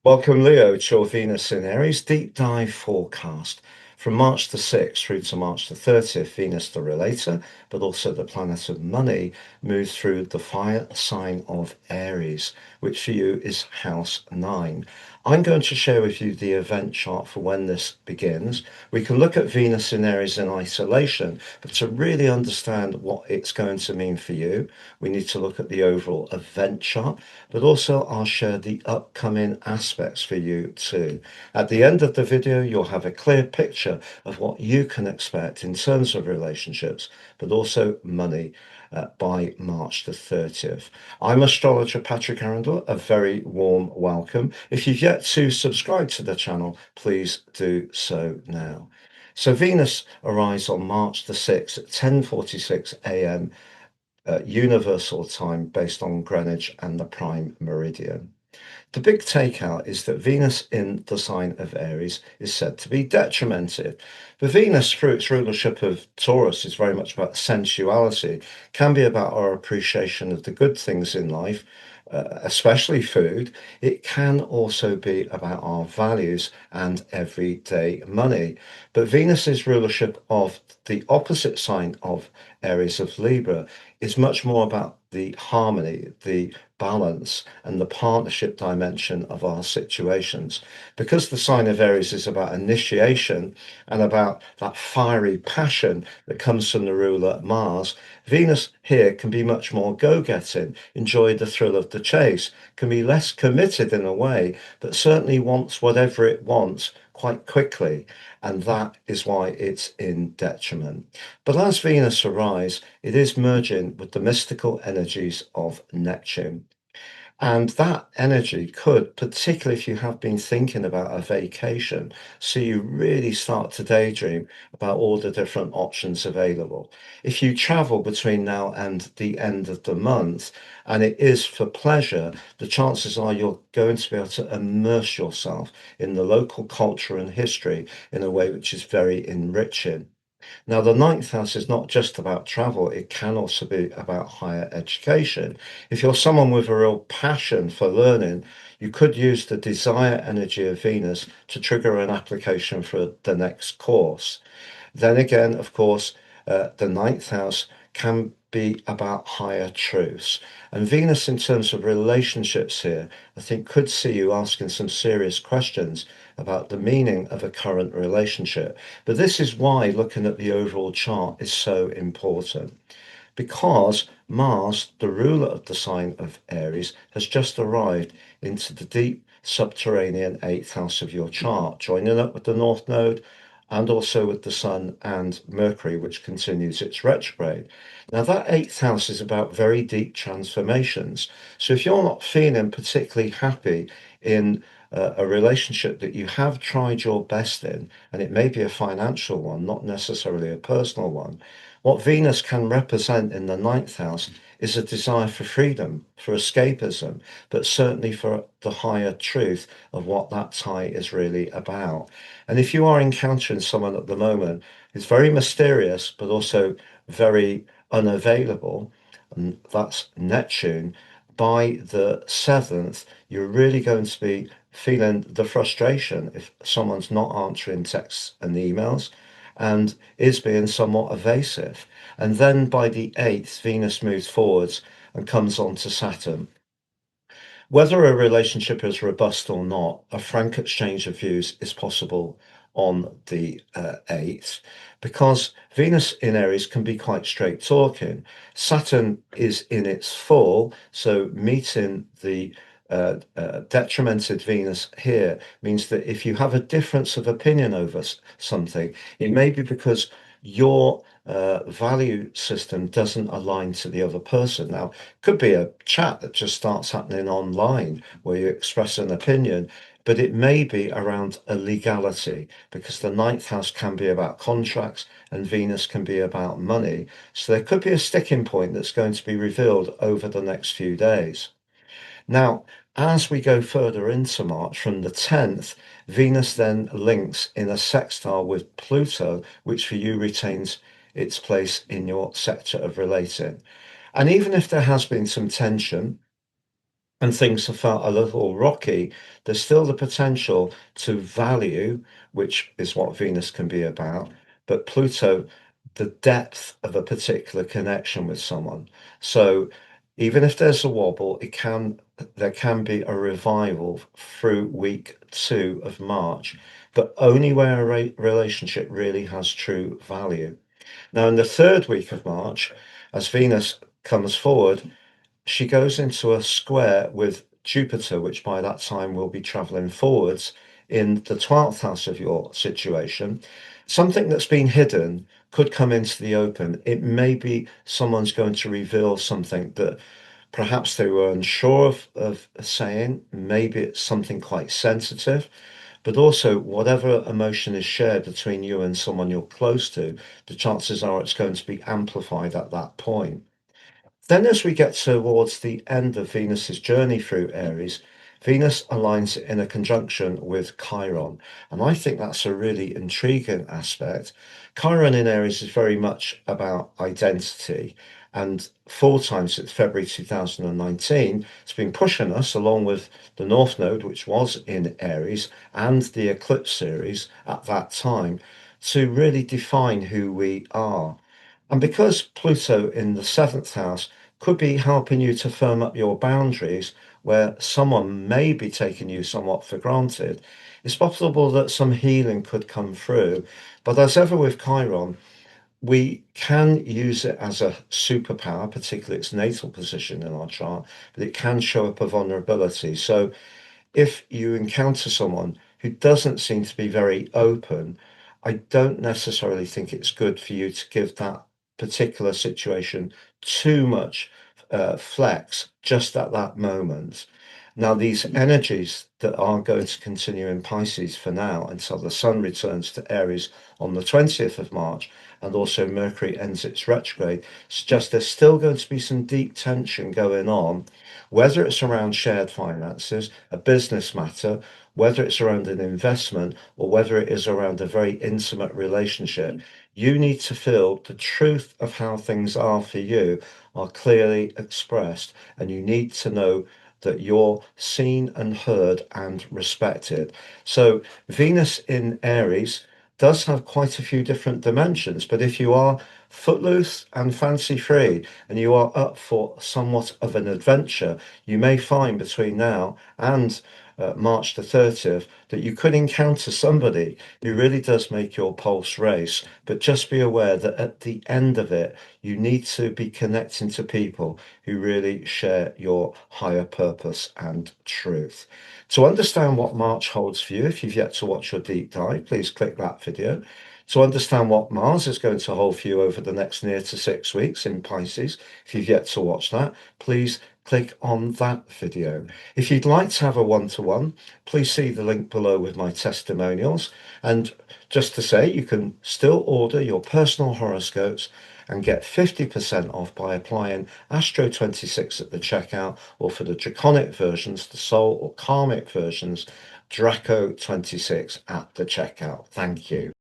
Welcome, Leo, to your Venus in Aries deep dive forecast. From March the 6th through to March the 30th, Venus the relator, but also the planet of money, moves through the fire sign of Aries, which for you is house 9. I'm going to share with you the event chart for when this begins. We can look at Venus in Aries in isolation, but to really understand what it's going to mean for you, we need to look at the overall event chart, but also I'll share the upcoming aspects for you too. At the end of the video, you'll have a clear picture of what you can expect in terms of relationships, but also money by March the 30th. I'm astrologer Patrick Arundell. A very warm welcome. If you've yet to subscribe to the channel, please do so now. So Venus arrives on March the 6th at 10:46 a.m. Universal time based on Greenwich and the prime meridian. The big takeout is that Venus in the sign of Aries is said to be detrimented. But Venus, through its rulership of Taurus, is very much about sensuality, can be about our appreciation of the good things in life, especially food. It can also be about our values and everyday money. But Venus's rulership of the opposite sign of Aries of Libra is much more about the harmony, the balance, and the partnership dimension of our situations. Because the sign of Aries is about initiation and about that fiery passion that comes from the ruler Mars, Venus here can be much more go-getting, enjoy the thrill of the chase, can be less committed in a way, but certainly wants whatever it wants quite quickly, and that is why it's in detriment. But as Venus arrives, it is merging with the mystical energies of Neptune. And that energy could, particularly if you have been thinking about a vacation, so you really start to daydream about all the different options available. If you travel between now and the end of the month, and it is for pleasure, the chances are you're going to be able to immerse yourself in the local culture and history in a way which is very enriching. Now, the ninth house is not just about travel, it can also be about higher education. If you're someone with a real passion for learning, you could use the desire energy of Venus to trigger an application for the next course. Then again, of course, the ninth house can be about higher truths. And Venus, in terms of relationships here, I think could see you asking some serious questions about the meaning of a current relationship. But this is why looking at the overall chart is so important. Because Mars, the ruler of the sign of Aries, has just arrived into the deep subterranean eighth house of your chart, joining up with the North Node and also with the Sun and Mercury, which continues its retrograde. Now, that eighth house is about very deep transformations. So, if you're not feeling particularly happy in a relationship that you have tried your best in, and it may be a financial one, not necessarily a personal one, what Venus can represent in the ninth house is a desire for freedom, for escapism, but certainly for the higher truth of what that tie is really about. And if you are encountering someone at the moment who's very mysterious, but also very unavailable, and that's Neptune, by the 7th, you're really going to be feeling the frustration if someone's not answering texts and emails and is being somewhat evasive. And then by the 8th, Venus moves forwards and comes on to Saturn. Whether a relationship is robust or not, a frank exchange of views is possible on the 8th because Venus in Aries can be quite straight talking. Saturn is in its full, so meeting the detrimented Venus here means that if you have a difference of opinion over something, it may be because your value system doesn't align to the other person. Now, could be a chat that just starts happening online where you express an opinion, but it may be around a legality because the ninth house can be about contracts and Venus can be about money. So there could be a sticking point that's going to be revealed over the next few days. Now, as we go further into March, from the 10th, Venus then links in a sextile with Pluto, which for you retains its place in your sector of relating. And even if there has been some tension, and things have felt a little rocky, there's still the potential to value, which is what Venus can be about, but Pluto, the depth of a particular connection with someone. So even if there's a wobble, there can be a revival through week 2 of March, but only where a relationship really has true value. Now, in the third week of March, as Venus comes forward, she goes into a square with Jupiter, which by that time will be traveling forwards in the 12th house of your situation. Something that's been hidden could come into the open. It may be someone's going to reveal something that perhaps they were unsure of saying. Maybe it's something quite sensitive, but also whatever emotion is shared between you and someone you're close to, the chances are it's going to be amplified at that point. Then, as we get towards the end of Venus's journey through Aries, Venus aligns in a conjunction with Chiron. And I think that's a really intriguing aspect. Chiron in Aries is very much about identity. And 4 times since February 2019, it's been pushing us along with the North Node, which was in Aries, and the eclipse series at that time to really define who we are. And because Pluto in the 7th house could be helping you to firm up your boundaries where someone may be taking you somewhat for granted, it's possible that some healing could come through. But as ever with Chiron, we can use it as a superpower, particularly its natal position in our chart, but it can show up a vulnerability. So if you encounter someone who doesn't seem to be very open, I don't necessarily think it's good for you to give that particular situation too much flex just at that moment. Now, these energies that are going to continue in Pisces for now until the Sun returns to Aries on the 20th of March, and also Mercury ends its retrograde, suggest there's still going to be some deep tension going on, whether it's around shared finances, a business matter, whether it's around an investment, or whether it is around a very intimate relationship. You need to feel the truth of how things are for you are clearly expressed, and you need to know that you're seen and heard and respected. So, Venus in Aries does have quite a few different dimensions, but if you are footloose and fancy free and you are up for somewhat of an adventure, you may find between now and March the 30th that you could encounter somebody who really does make your pulse race. But just be aware that at the end of it, you need to be connecting to people who really share your higher purpose and truth. To understand what March holds for you, if you've yet to watch your deep dive, please click that video. To understand what Mars is going to hold for you over the next near to 6 weeks in Pisces, if you've yet to watch that, please click on that video. If you'd like to have a one-to-one, please see the link below with my testimonials. And just to say, you can still order your personal horoscopes and get 50% off by applying Astro 26 at the checkout, or for the draconic versions, the soul or karmic versions, Draco 26 at the checkout. Thank you.